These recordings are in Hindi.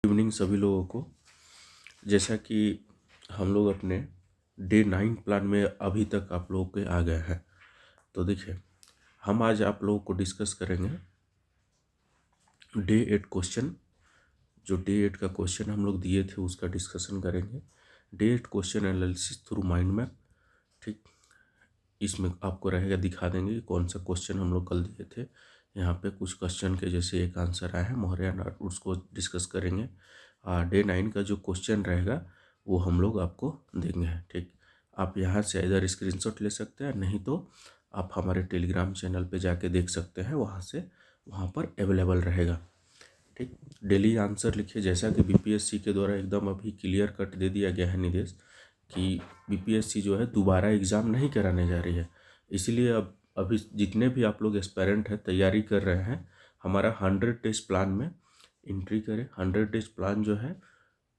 इवनिंग सभी लोगों को। जैसा कि हम लोग अपने डे 9 प्लान में अभी तक आप लोगों के आ गए हैं, तो देखिए हम आज आप लोगों को डिस्कस करेंगे डे 8 क्वेश्चन। जो डे 8 का क्वेश्चन हम लोग दिए थे उसका डिस्कशन करेंगे। Day 8 question analysis through mind map. ठीक, इसमें आपको रहेगा, दिखा देंगे कि कौन सा क्वेश्चन हम लोग कल दिए थे। यहाँ पे कुछ क्वेश्चन के जैसे एक आंसर आया है मौर्य नाट, उसको डिस्कस करेंगे। डे 9 का जो क्वेश्चन रहेगा वो हम लोग आपको देंगे। ठीक, आप यहाँ से इधर स्क्रीनशॉट ले सकते हैं, नहीं तो आप हमारे टेलीग्राम चैनल पे जाके देख सकते हैं, वहाँ पर अवेलेबल रहेगा। ठीक, डेली आंसर लिखिए। जैसा कि बीपीएससी के द्वारा एकदम अभी क्लियर कट दे दिया गया है निर्देश कि बीपीएससी जो है दोबारा एग्ज़ाम नहीं कराने जा रही है। इसलिए अब अभी जितने भी आप लोग एस्पायरेंट हैं, तैयारी कर रहे हैं, हमारा 100 डेज प्लान में एंट्री करें। 100 डेज प्लान जो है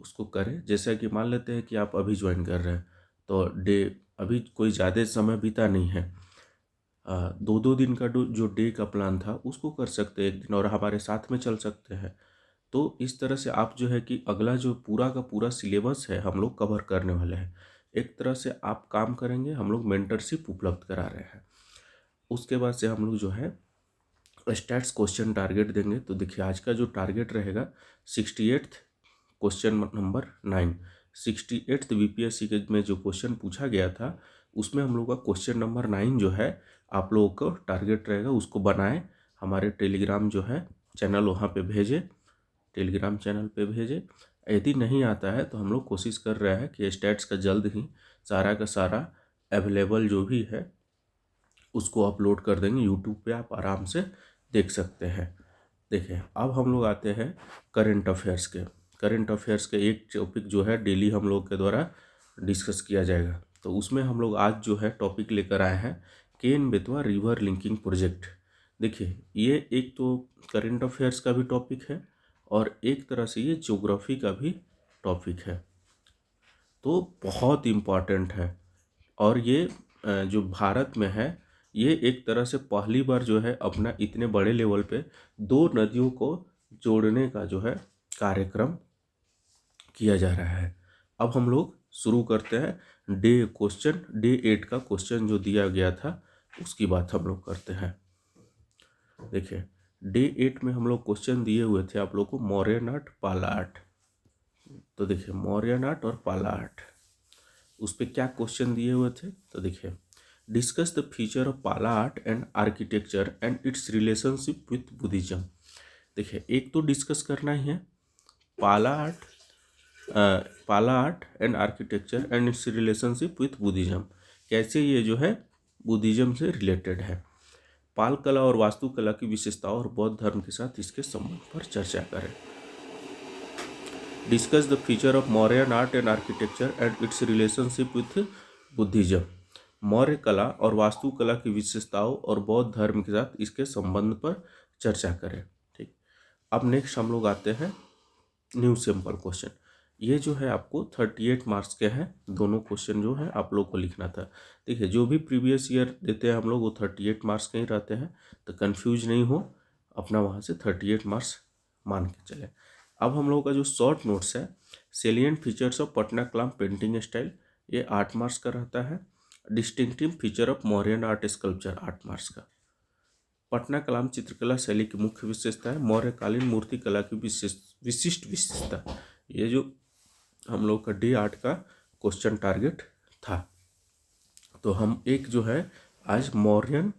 उसको करें। जैसा कि मान लेते हैं कि आप अभी ज्वाइन कर रहे हैं, तो अभी कोई ज़्यादा समय बीता नहीं है। 2-2 दिन का जो डे का प्लान था उसको कर सकते हैं एक दिन, और हमारे साथ में चल सकते हैं। तो इस तरह से आप जो है कि अगला जो पूरा का पूरा सिलेबस है हम लोग कवर करने वाले हैं। एक तरह से आप काम करेंगे, हम लोग मेंटरशिप उपलब्ध करा रहे हैं। उसके बाद से हम लोग जो है स्टैट्स क्वेश्चन टारगेट देंगे। तो देखिए आज का जो टारगेट रहेगा 68th question number 9। 68th BPSC के में जो क्वेश्चन पूछा गया था उसमें हम लोग का क्वेश्चन नंबर 9 जो है आप लोगों को टारगेट रहेगा, उसको बनाएं। हमारे टेलीग्राम जो है चैनल वहाँ पे भेजें, टेलीग्राम चैनल पे भेजें। यदि नहीं आता है तो हम लोग कोशिश कर रहे हैं कि स्टैट्स का जल्द ही सारा का सारा अवेलेबल जो भी है उसको अपलोड कर देंगे यूट्यूब पे, आप आराम से देख सकते हैं। देखिए अब हम लोग आते हैं करंट अफेयर्स के। करंट अफेयर्स के एक टॉपिक जो है डेली हम लोग के द्वारा डिस्कस किया जाएगा। तो उसमें हम लोग आज जो है टॉपिक लेकर आए हैं केन बेतवा रिवर लिंकिंग प्रोजेक्ट। देखिए ये एक तो करंट अफेयर्स का भी टॉपिक है और एक तरह से ये ज्योग्राफी का भी टॉपिक है, तो बहुत इम्पॉर्टेंट है। और ये जो भारत में है, ये एक तरह से पहली बार जो है अपना इतने बड़े लेवल पे 2 नदियों को जोड़ने का जो है कार्यक्रम किया जा रहा है। अब हम लोग शुरू करते हैं डे 8 का क्वेश्चन जो दिया गया था उसकी बात हम लोग करते हैं। देखिए डे 8 में हम लोग क्वेश्चन दिए हुए थे आप लोग को मौर्य नाट पाला आर्ट। तो देखिए मौर्य नाट और पाला आर्ट, उस पर क्या क्वेश्चन दिए हुए थे। तो देखिए डिस्कस द फीचर ऑफ पाला art and architecture and it's relationship with Buddhism. देखिए एक तो डिस्कस करना ही है पाला art and architecture and it's relationship with Buddhism, कैसे ये जो है बुद्धिज्म से रिलेटेड है। पाल कला और वास्तुकला की विशेषताओं और बौद्ध धर्म के साथ इसके संबंध पर चर्चा करें। Discuss the feature of Mauryan art and architecture and it's relationship with Buddhism. Maurya कला और वास्तुकला की विशेषताओं और बौद्ध धर्म के साथ इसके संबंध पर चर्चा करें। ठीक, अब नेक्स्ट हम लोग आते हैं न्यू सिंपल क्वेश्चन। ये जो है आपको 38 मार्क्स के हैं, दोनों क्वेश्चन जो है आप लोग को लिखना था। देखिए जो भी प्रीवियस ईयर देते हैं हम लोग वो 38 मार्क्स के ही रहते हैं, तो कन्फ्यूज नहीं हो, अपना वहाँ से 38 मार्क्स मान के चले। अब हम लोगों का जो शॉर्ट नोट्स है salient features of Patna Kalam painting style, ये 8 मार्क्स का रहता है। Distinctive feature of Mauryan art sculpture 8 marks का। पटना कलाम चित्रकला शैली की मुख्य विशेषता है मौर्यकालीन मूर्ति कला की विशिष्ट विशेषता। ये जो हम लोग का डे 8 का क्वेश्चन टारगेट था। तो हम एक जो है आज मौर्यन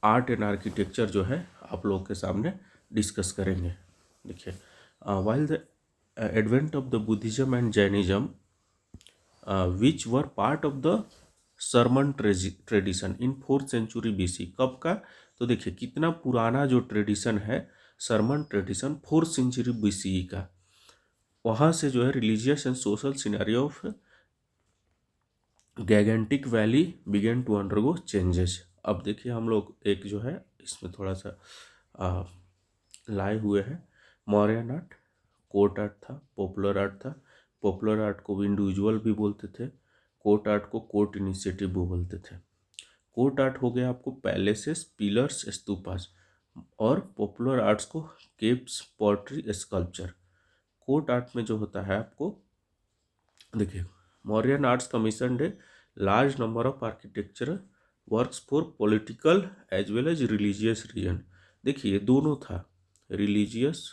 आर्ट एंड आर्किटेक्चर जो है आप लोगों के सामने डिस्कस करेंगे। देखिए while the advent of the Buddhism and Jainism which were part of the sermon tradition in 4th century BC। कब का, तो देखिए कितना पुराना जो ट्रेडिशन है Sarman tradition 4th century BCE का। वहाँ से जो है religious and social scenario of Gangetic valley begin to undergo changes. अब देखिए हम लोग एक जो है इसमें थोड़ा सा लाए हुए हैं मौर्यन आर्ट, कोर्ट आर्ट था, पॉपुलर आर्ट था। पॉपुलर आर्ट को इंडिविजुअल भी बोलते थे, कोर्ट आर्ट को कोर्ट इनिशिएटिव भी बोलते थे। कोर्ट आर्ट हो गया आपको पैलेसेस, पिलर्स, स्तूपास, और पॉपुलर आर्ट्स को caves, pottery, sculpture. Court art में जो होता है आपको देखिए, Mauryan arts commission a large number of architectural works for political as well as religious reason. देखिए दोनों था, religious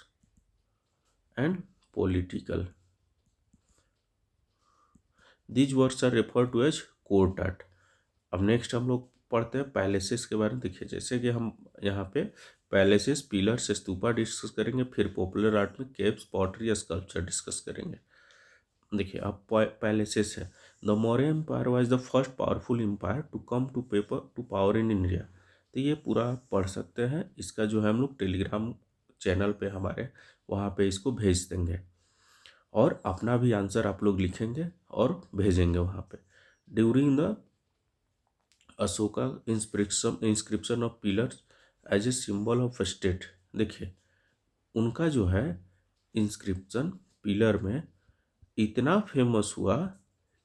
and political. These works are refer to as court art. अब नेक्स्ट हम लोग पढ़ते हैं पैलेसेस के बारे में। देखिए जैसे कि हम यहाँ पे पैलेसेस, पिलर्स, स्तूपा डिस्कस करेंगे, फिर पॉपुलर आर्ट में केव्स, पॉटरी या स्कल्पचर डिस्कस करेंगे। देखिए अब पैलेसेस है। The Maurya empire was the first powerful empire to come to power in India. तो ये पूरा आप पढ़ सकते हैं, इसका जो है हम लोग टेलीग्राम चैनल पे हमारे वहाँ पे इसको भेज देंगे, और अपना भी आंसर आप लोग लिखेंगे और भेजेंगे वहाँ पे। During the Ashoka inscription of pillars as a symbol of state. देखिए उनका जो है इंस्क्रिप्शन पिलर में इतना फेमस हुआ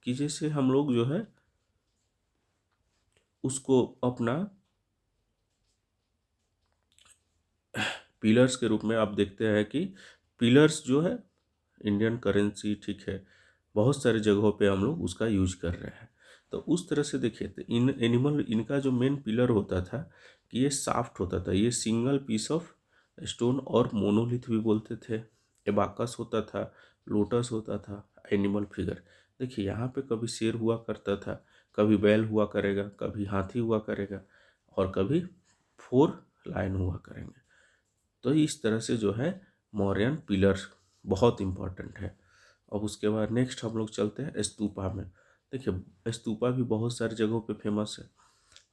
कि जैसे हम लोग जो है उसको अपना पिलर्स के रूप में आप देखते हैं कि पिलर्स जो है इंडियन करेंसी, ठीक है, बहुत सारे जगहों पे हम लोग उसका यूज कर रहे हैं। तो उस तरह से देखिए तो इनका जो मेन पिलर होता था कि ये सॉफ्ट होता था, ये सिंगल पीस ऑफ स्टोन और मोनोलिथ भी बोलते थे। एबाकस होता था, लोटस होता था, एनिमल फिगर। देखिए यहाँ पे कभी शेर हुआ करता था, कभी बैल हुआ करेगा, कभी हाथी हुआ करेगा, और कभी 4 लायन हुआ करेंगे। तो इस तरह से जो है मौर्यन पिलर बहुत इम्पॉर्टेंट है। अब उसके बाद नेक्स्ट हम लोग चलते हैं स्तूपा में। देखिए स्तूपा भी बहुत सारी जगहों पे फेमस है,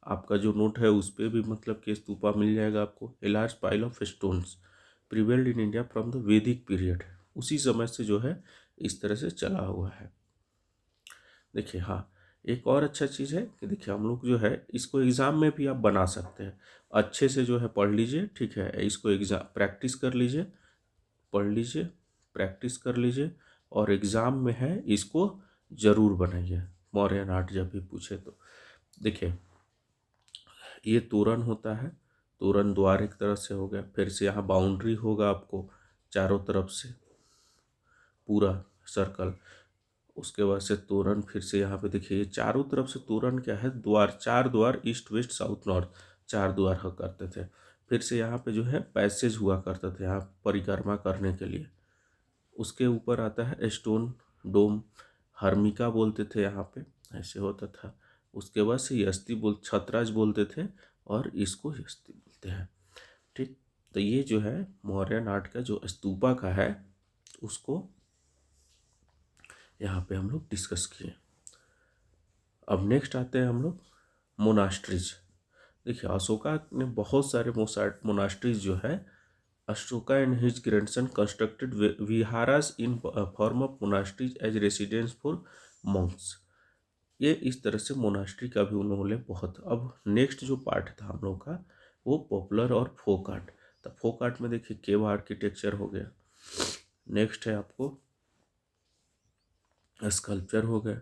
आपका जो नोट है उस पर भी मतलब कि स्तूपा मिल जाएगा आपको। A large pile of stones prevailed in India from the वैदिक पीरियड। उसी समय से जो है इस तरह से चला हुआ है। देखिए हाँ, एक और अच्छा चीज़ है कि देखिए हम लोग जो है इसको एग्ज़ाम में भी आप बना सकते हैं। अच्छे से जो है पढ़ लीजिए, ठीक है, इसको एग्ज़ाम प्रैक्टिस कर लीजिए, पढ़ लीजिए, प्रैक्टिस कर लीजिए, और एग्ज़ाम में है इसको ज़रूर बनाइए मौर्यन आर्ट जब भी पूछे तो। देखिए ये तोरण होता है, तोरण द्वार एक तरफ से हो गया, फिर से यहाँ बाउंड्री होगा आपको चारों तरफ से पूरा सर्कल। उसके बाद से तोरण, फिर से यहाँ पे देखिए ये चारों तरफ से तोरण क्या है, द्वार, 4 द्वार, ईस्ट वेस्ट साउथ नॉर्थ, 4 द्वार हुआ करते थे। फिर से यहाँ पे जो है पैसेज हुआ करता था यहाँ परिक्रमा करने के लिए। उसके ऊपर आता है स्टोन डोम, हर्मिका बोलते थे यहाँ पे, ऐसे होता था। उसके बाद से छतराज बोलते थे, और इसको यस्ती बोलते हैं, ठीक। तो ये जो है मौर्यन आर्ट का जो स्तूपा का है उसको यहाँ पे हम लोग डिस्कस किए। अब नेक्स्ट आते हैं हम लोग मोनास्ट्रीज। देखिए अशोका ने बहुत सारे मोनास्ट्रीज जो है, Ashoka and his grandson constructed viharas in form of monasteries as residence for monks. ये इस तरह से मोनास्ट्री का भी उन्होंने बहुत। अब नेक्स्ट जो पार्ट था हम लोग का वो पॉपुलर और फोक आर्ट। तो फोक आर्ट में देखिए केव आर्किटेक्चर हो गया, नेक्स्ट है आपको स्कल्पचर हो गया,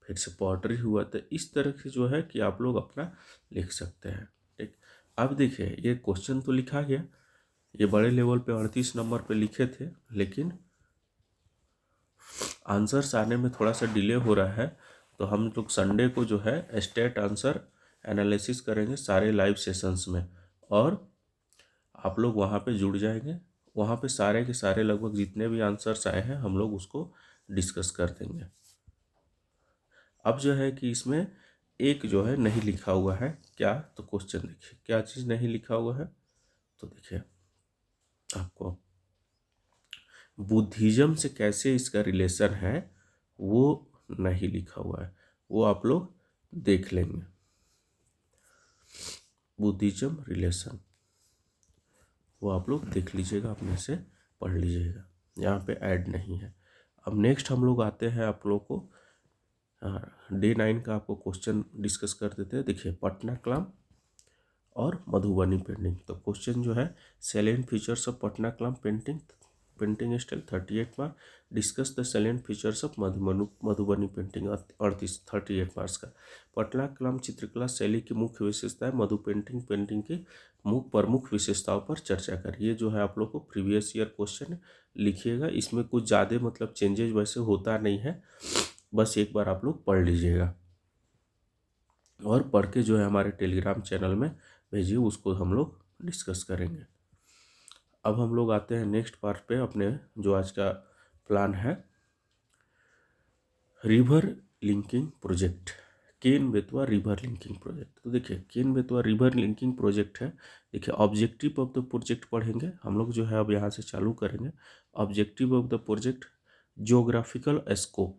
फिर से पॉटरी हुआ। तो इस तरह से जो है कि आप लोग अपना लिख सकते हैं, ठीक। अब देखिए ये क्वेश्चन तो लिखा गया, ये बड़े लेवल पे 38 नंबर पे लिखे थे, लेकिन आंसर्स आने में थोड़ा सा डिले हो रहा है। तो हम लोग संडे को जो है स्टेट आंसर एनालिसिस करेंगे सारे लाइव सेशंस में, और आप लोग वहाँ पे जुड़ जाएंगे। वहाँ पे सारे के सारे लगभग जितने भी आंसर्स आए हैं हम लोग उसको डिस्कस कर देंगे। अब जो है कि इसमें एक जो है नहीं लिखा हुआ है, क्या, तो क्वेश्चन देखिए क्या चीज़ नहीं लिखा हुआ है। तो देखिए आपको बुद्धिज़्म से कैसे इसका रिलेशन है वो नहीं लिखा हुआ है, वो आप लोग देख लेंगे। बुद्धिज़्म रिलेशन वो आप लोग देख लीजिएगा, अपने से पढ़ लीजिएगा, यहाँ पे ऐड नहीं है। अब नेक्स्ट हम लोग आते हैं आप लोग को डे 9 का आपको क्वेश्चन डिस्कस कर देते हैं। देखिए पटना क्लाम और मधुबनी पेंटिंग। तो क्वेश्चन जो है salient features of Patna Kalam painting, painting style 38 mark. Discuss the salient features of Madhubani painting 38 marks का। पटना कला चित्रकला शैली की मुख्य विशेषताएं, मधु पेंटिंग की प्रमुख विशेषताओं पर चर्चा कर। ये जो है आप लोग को प्रीवियस ईयर क्वेश्चन लिखिएगा, इसमें कुछ ज़्यादा मतलब चेंजेस वैसे होता नहीं है, बस एक बार आप लोग पढ़ लीजिएगा और पढ़ के जो है हमारे टेलीग्राम चैनल में भेजिए, उसको हम लोग डिस्कस करेंगे। अब हम लोग आते हैं नेक्स्ट पार्ट पे, अपने जो आज का प्लान है रिवर लिंकिंग प्रोजेक्ट, केन बेतवा रिवर लिंकिंग प्रोजेक्ट। तो देखिए Ken Betwa river linking project है। देखिए ऑब्जेक्टिव ऑफ द प्रोजेक्ट पढ़ेंगे हम लोग, जो है अब यहाँ से चालू करेंगे। Objective of the project, geographical scope,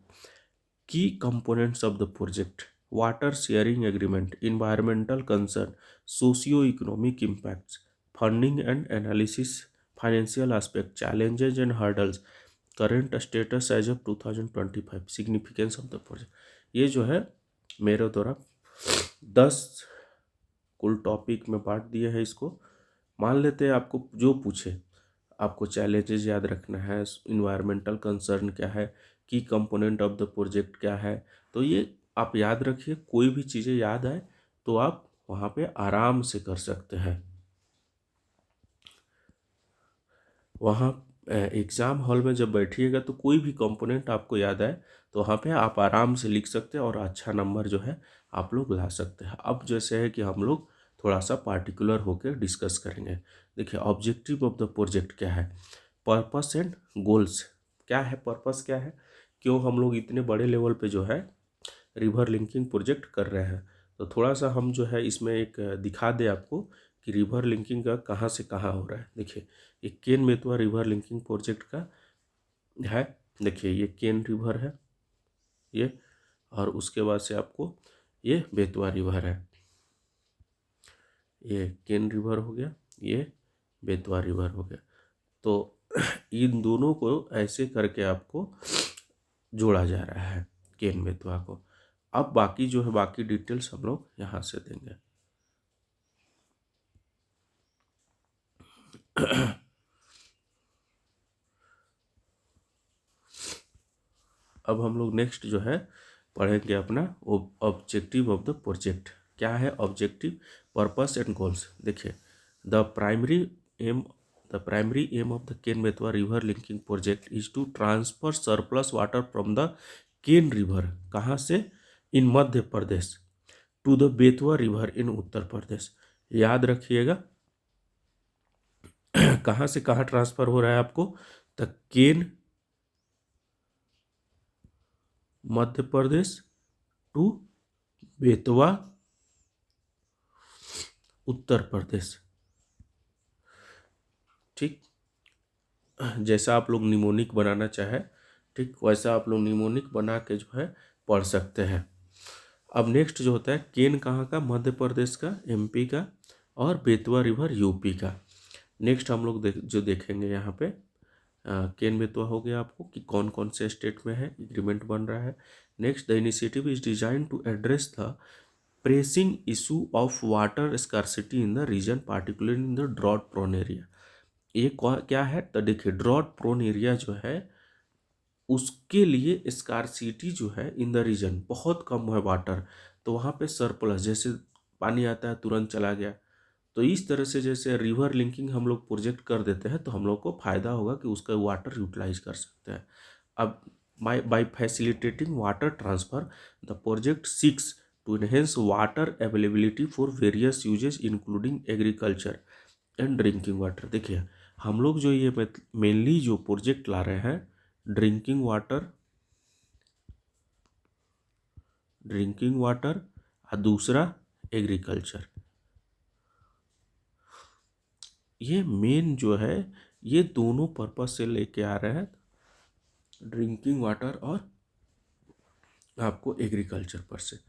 key components of the project, water sharing agreement, environmental concern, socio economic impacts, funding and analysis, financial aspect, challenges and hurdles, current status as of 2025, significance of the project. ये जो है मेरे द्वारा 10 कुल टॉपिक में बांट दिए हैं इसको। मान लेते हैं आपको जो पूछे, आपको चैलेंजेस याद रखना है, इन्वायरमेंटल कंसर्न क्या है, की कंपोनेंट ऑफ द प्रोजेक्ट क्या है, तो ये आप याद रखिए। कोई भी चीज़ें याद आए तो आप वहाँ पे आराम से कर सकते हैं। वहाँ एग्ज़ाम हॉल में जब बैठिएगा तो कोई भी कंपोनेंट आपको याद आए तो वहाँ पे आप आराम से लिख सकते हैं और अच्छा नंबर जो है आप लोग ला सकते हैं। अब जैसे है कि हम लोग थोड़ा सा पार्टिकुलर होकर डिस्कस करेंगे। देखिए ऑब्जेक्टिव ऑफ द प्रोजेक्ट क्या है, पर्पस एंड गोल्स क्या है, पर्पस क्या है, क्यों हम लोग इतने बड़े लेवल पे जो है रिवर लिंकिंग प्रोजेक्ट कर रहे हैं। तो थोड़ा सा हम जो है इसमें एक दिखा दे आपको कि रिवर लिंकिंग का कहाँ से कहाँ हो रहा है। देखिए ये केन बेतवा रिवर लिंकिंग प्रोजेक्ट का है। देखिए ये केन रिवर है ये, और उसके बाद से आपको ये बेतवा रिवर है। ये केन रिवर हो गया, ये बेतवा रिवर हो गया। तो इन दोनों को ऐसे करके आपको जोड़ा जा रहा है केन बेतवा को। अब बाकी जो है बाकी डिटेल्स हम लोग यहाँ से देंगे। अब हम लोग नेक्स्ट जो है पढ़ेंगे अपना ऑब्जेक्टिव ऑफ द प्रोजेक्ट। क्या है ऑब्जेक्टिव, पर्पस एंड गोल्स। देखिए the primary aim of the Ken Betwa river linking project is to transfer surplus water from the Ken river, कहाँ से, in Madhya Pradesh, to the Betwa river in Uttar Pradesh. याद रखिएगा कहाँ से कहाँ ट्रांसफर हो रहा है आपको, द केन मध्य प्रदेश टू बेतवा उत्तर प्रदेश। ठीक, जैसा आप लोग निमोनिक बनाना चाहे, ठीक वैसा आप लोग निमोनिक बना के जो है पढ़ सकते हैं। अब नेक्स्ट जो होता है केन कहाँ का, मध्य प्रदेश का, एमपी का, और बेतवा रिवर यूपी का। नेक्स्ट हम लोग जो देखेंगे यहाँ पे केन बेतवा हो गया आपको कि कौन कौन से स्टेट में है, एग्रीमेंट बन रहा है। Next the initiative is design to address the pressing issue of water scarcity in the region, particular in the drought prone area. ये क्या है, तो देखिए ड्रॉट प्रोन एरिया जो है उसके लिए स्कार्सिटी जो है इन द रीजन बहुत कम है वाटर, तो वहाँ पे सरप्लस, जैसे पानी आता है तुरंत चला गया, तो इस तरह से जैसे रिवर लिंकिंग हम लोग प्रोजेक्ट कर देते हैं तो हम लोग को फायदा होगा कि उसका वाटर यूटिलाइज कर सकते हैं। अब by facilitating water transfer the project seeks to enhance water availability for various uses including agriculture and drinking water. देखिए हम लोग जो ये मेनली जो प्रोजेक्ट ला रहे हैं, ड्रिंकिंग वाटर और दूसरा एग्रीकल्चर, ये मेन जो है ये दोनों पर्पस से लेके आ रहे हैं, ड्रिंकिंग वाटर और आपको एग्रीकल्चर पर से।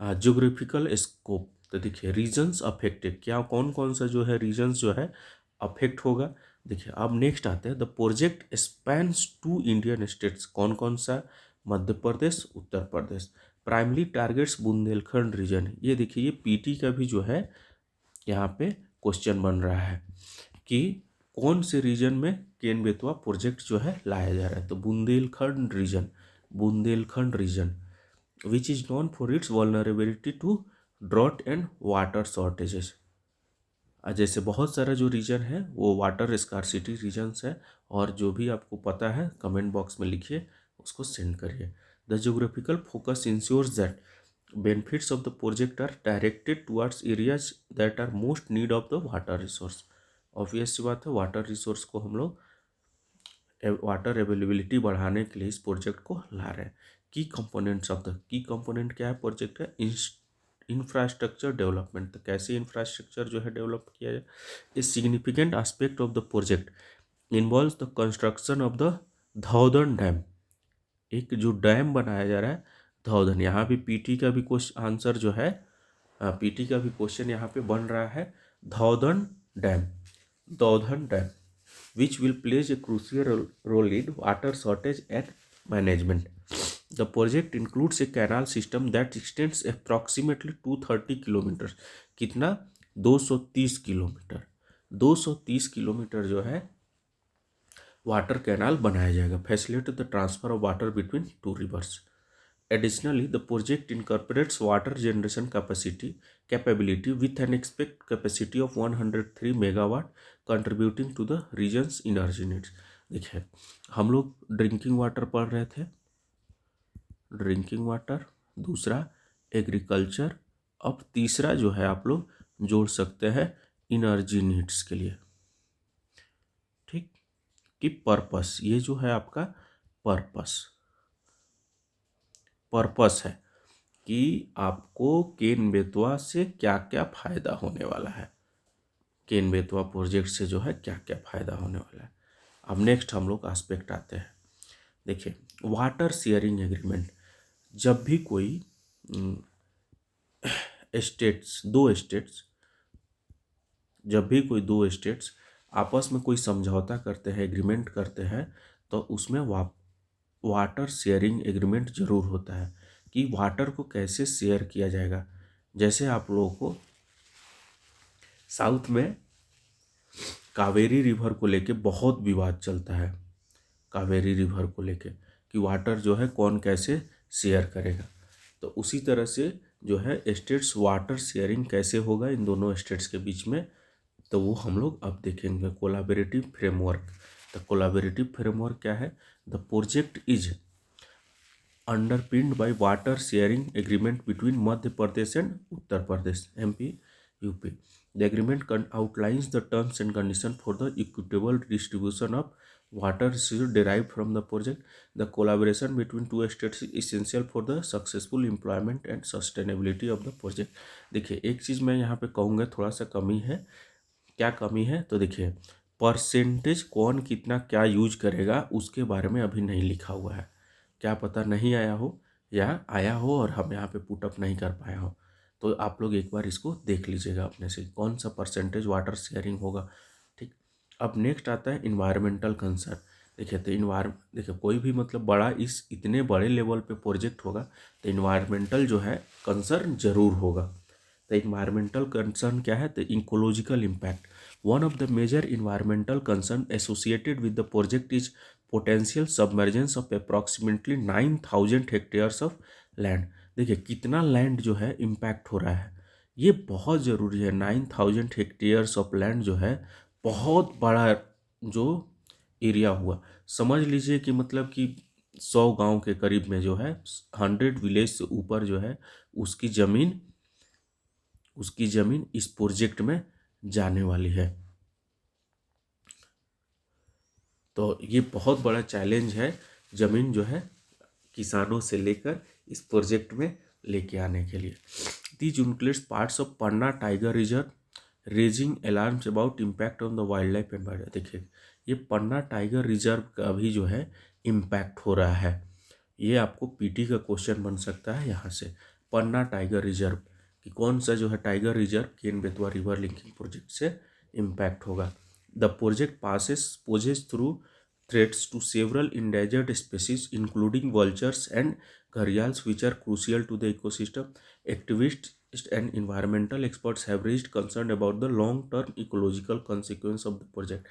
ज्योग्राफिकल स्कोप, तो देखिए रीजन्स अफेक्टेड, क्या कौन कौन सा जो है रीजन्स जो है अफेक्ट होगा। देखिए अब नेक्स्ट आते हैं the project spans 2 Indian states, कौन कौन सा, Madhya Pradesh, Uttar Pradesh. Primary targets Bundelkhand reason, ये देखिए ये पीटी का भी जो है यहाँ पे क्वेश्चन बन रहा है कि कौन से रीजन में केन बेतवा प्रोजेक्ट जो है लाया जा रहा है, तो Bundelkhand region which is known for its vulnerability to drought and water shortages. जैसे बहुत सारा जो रीजन है वो वाटर स्कार्सिटी रीजन्स है, और जो भी आपको पता है कमेंट बॉक्स में लिखिए, उसको सेंड करिए। The geographical focus ensures that benefits of the project are directed towards areas that are most need of the water resource। Obvious सी बात है, वाटर रिसोर्स को हम लोग वाटर अवेलेबिलिटी बढ़ाने के लिए इस प्रोजेक्ट को ला रहे हैं। की कंपोनेंट क्या है प्रोजेक्ट का? Infrastructure development. तो कैसे इंफ्रास्ट्रक्चर जो है डेवलप किया जाए? A significant aspect of the project involves the construction of the Dhaudhan dam. एक जो डैम बनाया जा रहा है धौधन, यहाँ भी पीटी का भी क्वेश्चन आंसर जो है, पीटी का भी क्वेश्चन यहाँ पे बन रहा है। धौधन dam which will plays a crucial role in water shortage and management। The project includes a canal system that extends approximately 230 kilometers। कितना? 230 किलोमीटर। 230 किलोमीटर जो है वाटर कैनाल बनाया जाएगा। Facilitate the transfer of water between two reverse. Additionally, the project incorporates water generation capability with an expected capacity of 103 megawatt, contributing to the region's energy needs। देखिए, हम लोग ड्रिंकिंग वाटर पढ़ रहे थे, ड्रिंकिंग वाटर, दूसरा एग्रीकल्चर, अब तीसरा जो है आप लोग जोड़ सकते हैं इनर्जी नीड्स के लिए। ठीक, कि पर्पस, ये जो है आपका पर्पस है कि आपको केन बेतवा से क्या क्या फ़ायदा होने वाला है, केन बेतवा प्रोजेक्ट से जो है क्या क्या फ़ायदा होने वाला है। अब नेक्स्ट हम लोग एस्पेक्ट आते हैं। देखिए, वाटर शेयरिंग एग्रीमेंट। जब भी कोई दो स्टेट्स आपस में कोई समझौता करते हैं, एग्रीमेंट करते हैं, तो उसमें वाटर शेयरिंग एग्रीमेंट जरूर होता है कि वाटर को कैसे शेयर किया जाएगा। जैसे आप लोगों को साउथ में कावेरी रिवर को लेके बहुत विवाद चलता है, कावेरी रिवर को लेके कि वाटर जो है कौन कैसे शेयर करेगा। तो उसी तरह से जो है स्टेट्स वाटर शेयरिंग कैसे होगा इन दोनों स्टेट्स के बीच में, तो वो हम लोग अब देखेंगे। Collaborative framework. तो कोलैबोरेटिव फ्रेमवर्क क्या है? The project is underpinned by water sharing agreement between Madhya Pradesh and Uttar Pradesh, MP, UP। The agreement outlines the terms and conditions for the equitable distribution of water resources derived from the project। The collaboration between two states is essential for the successful employment and sustainability of the project। देखिए, एक चीज़ मैं यहाँ पे कहूँगा थोड़ा सा कमी है। क्या कमी है? तो देखिए, परसेंटेज कौन कितना क्या यूज करेगा उसके बारे में अभी नहीं लिखा हुआ है। क्या पता नहीं आया हो या आया हो और हम यहाँ पे पुटअप नहीं कर पाया हो, तो आप लोग एक बार इसको देख लीजिएगा अपने से कौन सा परसेंटेज वाटर शेयरिंग होगा। ठीक, अब नेक्स्ट आता है इन्वायरमेंटल कंसर्न। देखिए, तो देखिए कोई भी मतलब बड़ा इतने बड़े लेवल पे प्रोजेक्ट होगा तो इन्वायरमेंटल जो है कंसर्न जरूर होगा। तो इन्वायरमेंटल कंसर्न क्या है? तो ecological impact. One of the major environmental concern associated with the project is potential submergence of approximately 9000 hectares of land. देखिए, कितना लैंड जो है इम्पैक्ट हो रहा है, ये बहुत ज़रूरी है। 9000 हेक्टेयर्स ऑफ लैंड जो है बहुत बड़ा जो एरिया हुआ। समझ लीजिए कि मतलब कि 100 गांव के करीब में जो है 100 विलेज से ऊपर जो है उसकी ज़मीन इस प्रोजेक्ट में जाने वाली है। तो ये बहुत बड़ा चैलेंज है ज़मीन जो है किसानों से लेकर इस प्रोजेक्ट में लेके आने के लिए। These includes parts of Panna tiger reserve raising alarms about impact on the wild life environment. देखिए, ये पन्ना टाइगर रिजर्व का भी जो है इम्पैक्ट हो रहा है। ये आपको पीटी का क्वेश्चन बन सकता है यहाँ से। पन्ना टाइगर रिजर्व कि कौन सा जो है tiger reserve Ken Betwa river linking project से इम्पैक्ट होगा। The project poses through threats to several endangered species including vultures and gharials which are crucial to the ecosystem। Activists and environmental experts have raised concern about the long-term ecological consequence of the project।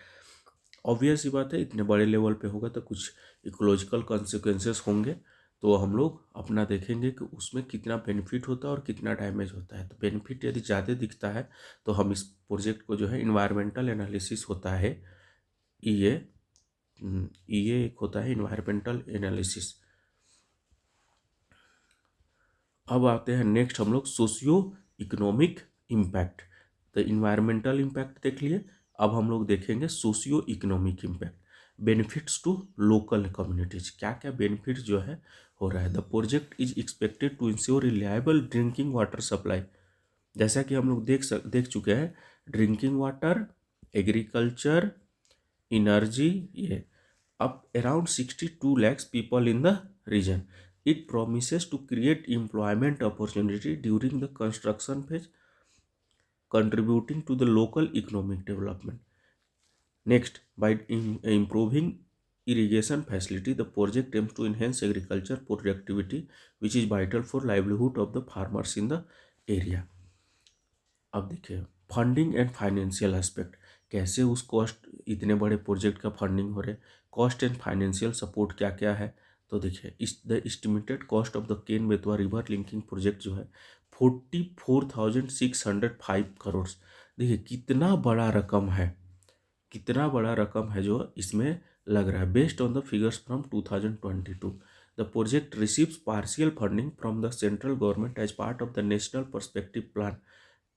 Obvious ही बात है, इतने बड़े लेवल पे होगा तो कुछ इकोलॉजिकल कॉन्सिक्वेंसेस होंगे, तो हम लोग अपना देखेंगे कि उसमें कितना बेनिफिट होता है और कितना डैमेज होता है। तो बेनिफिट यदि ज़्यादा दिखता है तो हम इस प्रोजेक्ट को जो है इन्वायरमेंटल एनालिसिस होता है, ये एक होता है इन्वायरमेंटल एनालिसिस। अब आते हैं नेक्स्ट हम लोग सोशियो इकोनॉमिक इम्पैक्ट। तो इन्वायरमेंटल इम्पैक्ट देख लिए, अब हम लोग देखेंगे socio economic impact. Benefits to local communities, क्या क्या बेनिफिट जो है हो रहा है। The project is expected to ensure reliable drinking water supply. जैसा कि हम लोग देख चुके हैं, ड्रिंकिंग वाटर, एग्रीकल्चर, इनर्जी, ये up around 62 lakhs people in the region. It promises to create employment opportunity during the construction phase, contributing to the local economic development. Next, by improving irrigation facility, the project aims to enhance agriculture productivity, which is vital for livelihood of the farmers in the area. अब देखिए फंडिंग एंड फाइनेंशियल एस्पेक्ट, कैसे उस कॉस्ट, इतने बड़े प्रोजेक्ट का फंडिंग हो रहे, कॉस्ट एंड फाइनेंशियल सपोर्ट क्या क्या है। तो देखिए the estimated cost of the Ken Betwa river linking project जो है 44,605 करोड़। देखिए कितना बड़ा रकम है, कितना बड़ा रकम है जो इसमें लग रहा है। Based on the figures from 2022, the project receives partial funding from the central government as part of the national perspective plan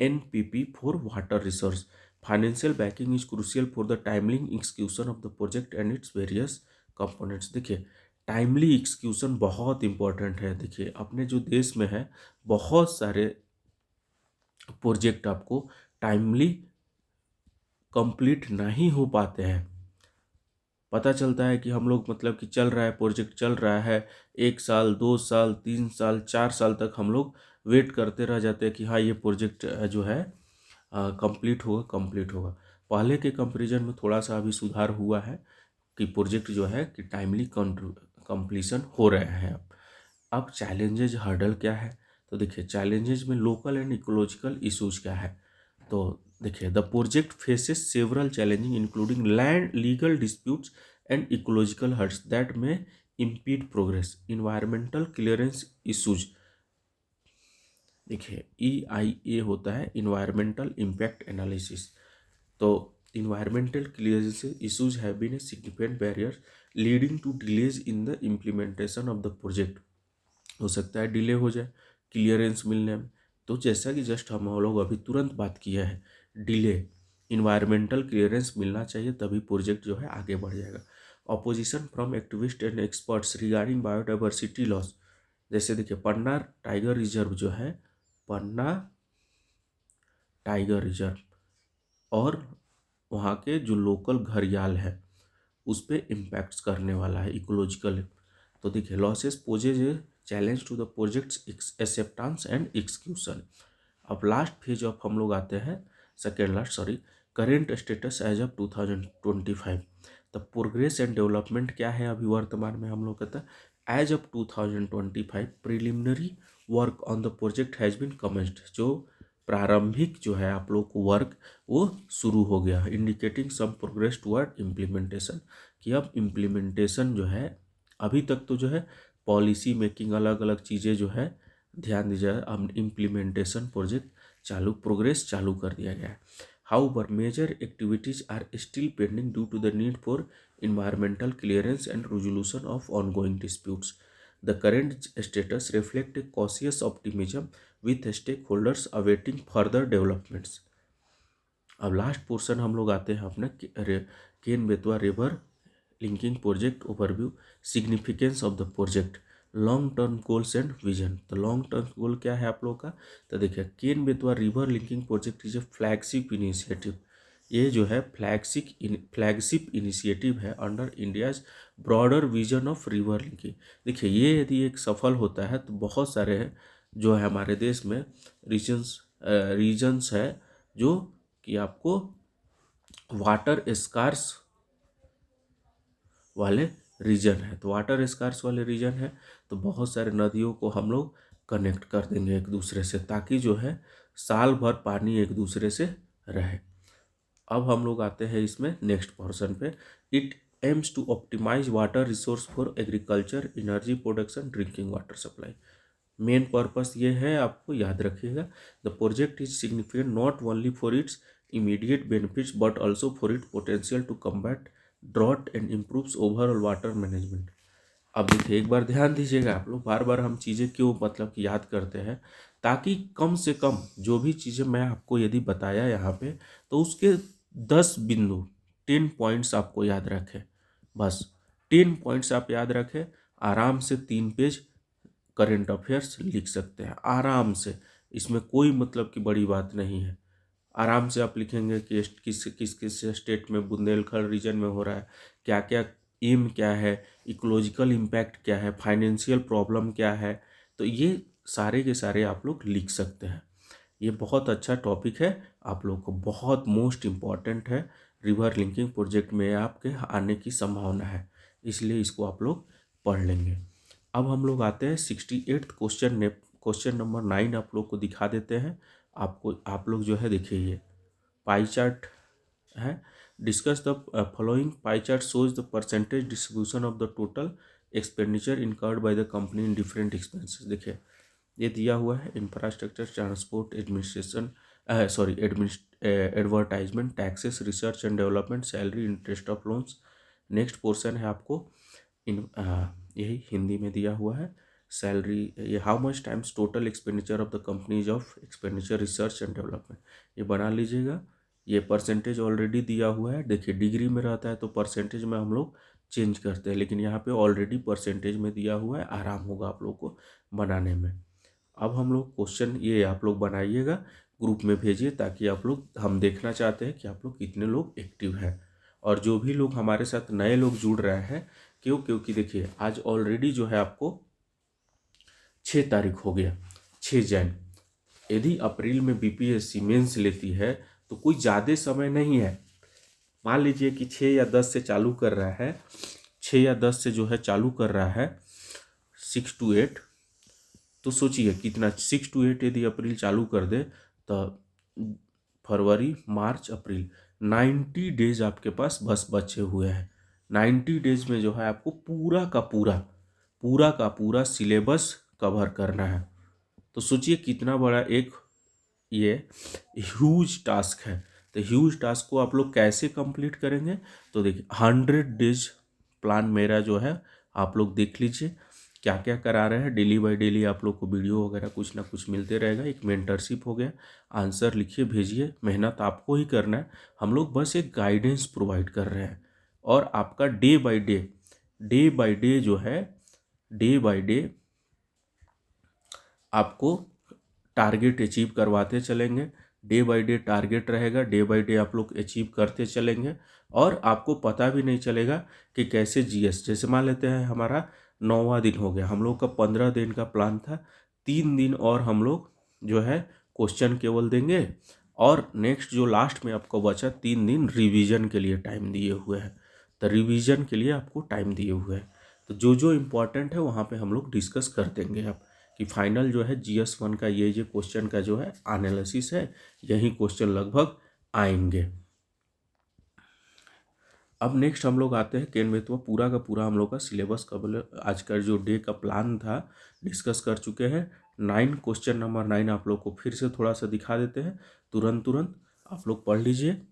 NPP for water resource. Financial backing is crucial for the timely execution of the project and its various components. देखिए टाइमली एक्सक्यूशन बहुत इंपॉर्टेंट है। देखिए अपने जो देश में है बहुत सारे प्रोजेक्ट आपको टाइमली कंप्लीट नहीं हो पाते हैं। पता चलता है कि हम लोग मतलब कि चल रहा है, प्रोजेक्ट चल रहा है, 1 साल 2 साल 3 साल 4 साल तक हम लोग वेट करते रह जाते हैं कि हाँ ये प्रोजेक्ट जो है कंप्लीट होगा कंप्लीट होगा। पहले के कंपैरिजन में थोड़ा सा अभी सुधार हुआ है कि प्रोजेक्ट जो है कि टाइमली कंप्लीशन हो रहे हैं। अब चैलेंजेज हर्डल क्या है, तो देखिए चैलेंजेज में लोकल एंड इकोलॉजिकल इश्यूज क्या है। तो देखिए the project faces several challenging including land legal disputes and ecological hurts that may impede progress, environmental clearance issues. देखिए EIA होता है इन्वायरमेंटल इम्पैक्ट एनालिसिस। तो environmental clearance issues have been a significant barrier leading to delays in the implementation of the project. हो सकता है डिले हो जाए क्लियरेंस मिलने में। तो जैसा कि जस्ट हम लोग अभी तुरंत बात किया है, डिले, इन्वायरमेंटल क्लियरेंस मिलना चाहिए तभी प्रोजेक्ट जो है आगे बढ़ जाएगा। Opposition from activist and experts regarding biodiversity loss. जैसे देखिए पन्ना टाइगर रिजर्व जो है, पन्ना टाइगर रिजर्व और वहाँ के जो लोकल घड़ियाल है उस पर इम्पैक्ट्स करने वाला है इकोलॉजिकल। तो देखिए losses poses a challenge to the project's acceptance and execution. अब लास्ट फेज ऑफ हम लोग आते हैं, second last sorry, current status as of 2025। The progress and development क्या है अभी वर्तमान में हम लोग कहते हैं। As of 2025 preliminary work on the project has been commenced. जो प्रारंभिक जो है आप लोग को वर्क वो शुरू हो गया, इंडिकेटिंग सम प्रोग्रेस टुवर्ड इम्प्लीमेंटेशन। कि अब इम्प्लीमेंटेशन जो है, अभी तक तो जो है पॉलिसी मेकिंग अलग अलग चीज़ें जो है ध्यान दी जाए, अब इम्प्लीमेंटेशन प्रोजेक्ट प्रोग्रेस चालू कर दिया गया है। However major activities are still pending due to the need for environmental clearance and resolution of ongoing disputes. The current status reflects a cautious optimism with stakeholders awaiting further developments. अब लास्ट पोर्शन हम लोग आते हैं अपना Ken Betwa river linking project overview, significance of the project, long term goals and vision. तो लॉन्ग टर्म गोल क्या है आप लोगों का, तो देखिए Ken Betwa river linking project is a flagship initiative. ये जो है फ्लैगशिप इनिशिएटिव है under India's broader vision of river linking. देखिए ये यदि एक सफल होता है तो बहुत सारे जो है हमारे देश में रीजन्स है जो कि आपको वाटर स्कार्स वाले रीजन है। तो वाटर स्कार्स वाले रीजन है तो बहुत सारे नदियों को हम लोग कनेक्ट कर देंगे एक दूसरे से, ताकि जो है साल भर पानी एक दूसरे से रहे। अब हम लोग आते हैं इसमें नेक्स्ट पोर्शन पे। It aims to optimize water resource for agriculture, energy production, drinking water supply. Main purpose ये है, आपको याद रखिएगा। The project is significant not only for its immediate benefits but also for it potential to combat drought and improves overall water management. अब देखिए, एक बार ध्यान दीजिएगा आप लोग, बार बार हम चीज़ें क्यों मतलब कि याद करते हैं, ताकि कम से कम जो भी चीज़ें मैं आपको यदि बताया यहाँ पे, तो उसके 10 बिंदु 10 पॉइंट्स आपको याद रखें। बस 10 पॉइंट्स आप याद रखें, आराम से 3 पेज करंट अफेयर्स लिख सकते हैं आराम से। इसमें कोई मतलब की बड़ी बात नहीं है। आराम से आप लिखेंगे कि किस किस किस स्टेट में बुंदेलखंड रीजन में हो रहा है, क्या क्या एम क्या है, इकोलॉजिकल इम्पैक्ट क्या है, फाइनेंशियल प्रॉब्लम क्या है, तो ये सारे के सारे आप लोग लिख सकते हैं। ये बहुत अच्छा टॉपिक है, आप लोग को बहुत मोस्ट इम्पॉर्टेंट है। रिवर लिंकिंग प्रोजेक्ट में आपके आने की संभावना है, इसलिए इसको आप लोग पढ़ लेंगे। अब हम लोग आते हैं 68th क्वेश्चन। क्वेश्चन नंबर 9 आप लोग को दिखा देते हैं। आपको आप लोग जो है देखिए, ये पाई चार्ट है। Discuss the following pie chart shows the percentage distribution of the total expenditure incurred by the company in different expenses. देखिए, ये दिया हुआ है infrastructure, transport, administration, sorry advertisement, taxes, research and development, salary, interest of loans. Next portion है आपको यही हिंदी में दिया हुआ है। सैलरी, ये how much times total expenditure of the companies of expenditure research and development, ये बना लीजिएगा। ये परसेंटेज ऑलरेडी दिया हुआ है। देखिए, डिग्री में रहता है तो परसेंटेज में हम लोग चेंज करते हैं, लेकिन यहाँ पे ऑलरेडी परसेंटेज में दिया हुआ है, आराम होगा आप लोग को बनाने में। अब हम लोग क्वेश्चन ये आप लोग बनाइएगा, ग्रुप में भेजिए, ताकि आप लोग, हम देखना चाहते हैं कि आप लोग कितने लोग एक्टिव हैं। और जो भी लोग हमारे साथ नए लोग जुड़ रहे हैं, क्योंकि देखिए आज ऑलरेडी जो है आपको 6 तारीख हो गया, 6 जैन। यदि अप्रैल में बीपीएससी मेंस लेती है तो कोई ज़्यादा समय नहीं है। मान लीजिए कि 6 या 10 से चालू कर रहा है, 6 या 10 से जो है चालू कर रहा है 6 to 8, तो सोचिए कितना, 6 to 8 यदि अप्रैल चालू कर दे तो फरवरी, मार्च, अप्रैल, 90 डेज आपके पास बस बचे हुए हैं। 90 डेज में जो है आपको पूरा का पूरा सिलेबस कवर करना है। तो सोचिए कितना बड़ा एक ये ह्यूज टास्क है। तो ह्यूज टास्क को आप लोग कैसे कंप्लीट करेंगे, तो देखिए 100 डेज प्लान मेरा जो है आप लोग देख लीजिए क्या क्या करा रहे हैं। डेली बाय डेली आप लोग को वीडियो वगैरह कुछ ना कुछ मिलते रहेगा। एक मेंटरशिप हो गया, आंसर लिखिए भेजिए, मेहनत आपको ही करना है, हम लोग बस एक गाइडेंस प्रोवाइड कर रहे हैं। और आपका डे बाय डे जो है, डे बाय डे आपको टारगेट अचीव करवाते चलेंगे। डे बाय डे टारगेट रहेगा, डे बाय डे आप लोग अचीव करते चलेंगे, और आपको पता भी नहीं चलेगा कि कैसे जीएस, जैसे मान लेते हैं हमारा 9वां दिन हो गया, हम लोग का 15 दिन का प्लान था, 3 दिन और हम लोग जो है क्वेश्चन केवल देंगे, और नेक्स्ट जो लास्ट में आपको बचा 3 दिन रिवीजन के लिए टाइम दिए हुए हैं। तो रिवीजन के लिए आपको टाइम दिए हुए हैं, तो जो जो इम्पोर्टेंट है वहाँ पे हम लोग डिस्कस कर देंगे आप, कि फाइनल जो है GS1 का ये क्वेश्चन का जो है एनालिसिस है, यही क्वेश्चन लगभग आएंगे। अब नेक्स्ट हम लोग आते हैं केन बेतवा, पूरा का पूरा हम लोग का सिलेबस का आज का जो डे का प्लान था डिस्कस कर चुके हैं। क्वेश्चन नंबर 9 आप लोग को फिर से थोड़ा सा दिखा देते हैं, तुरंत आप लोग पढ़ लीजिए।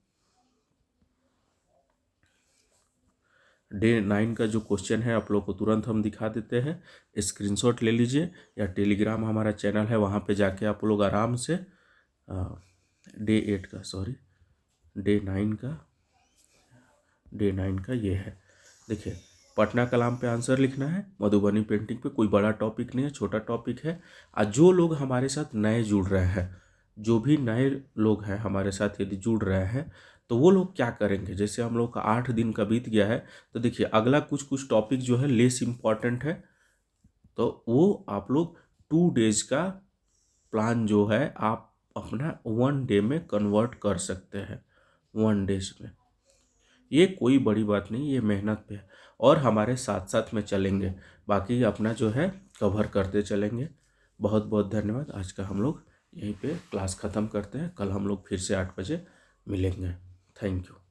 डे 9 का जो क्वेश्चन है आप लोग को तुरंत हम दिखा देते हैं, स्क्रीनशॉट ले लीजिए, या टेलीग्राम हमारा चैनल है वहाँ पे जाके आप लोग आराम से डे 8 का, सॉरी डे 9 का ये है। देखिए, पटना कलाम पे आंसर लिखना है, मधुबनी पेंटिंग पे, कोई बड़ा टॉपिक नहीं है, छोटा टॉपिक है। और जो लोग हमारे साथ नए जुड़ रहे हैं, जो भी नए लोग हैं हमारे साथ यदि जुड़ रहे हैं, तो वो लोग क्या करेंगे, जैसे हम लोग का 8 दिन का बीत गया है, तो देखिए अगला कुछ टॉपिक जो है लेस इम्पॉर्टेंट है, तो वो आप लोग 2 डेज का प्लान जो है आप अपना 1 डे में कन्वर्ट कर सकते हैं। 1 डेज में ये कोई बड़ी बात नहीं, ये मेहनत पे है, और हमारे साथ साथ में चलेंगे, बाकी अपना जो है कवर करते चलेंगे। बहुत बहुत धन्यवाद। आज का हम लोग यहीं पे क्लास ख़त्म करते हैं, कल हम लोग फिर से 8 बजे मिलेंगे। Thank you.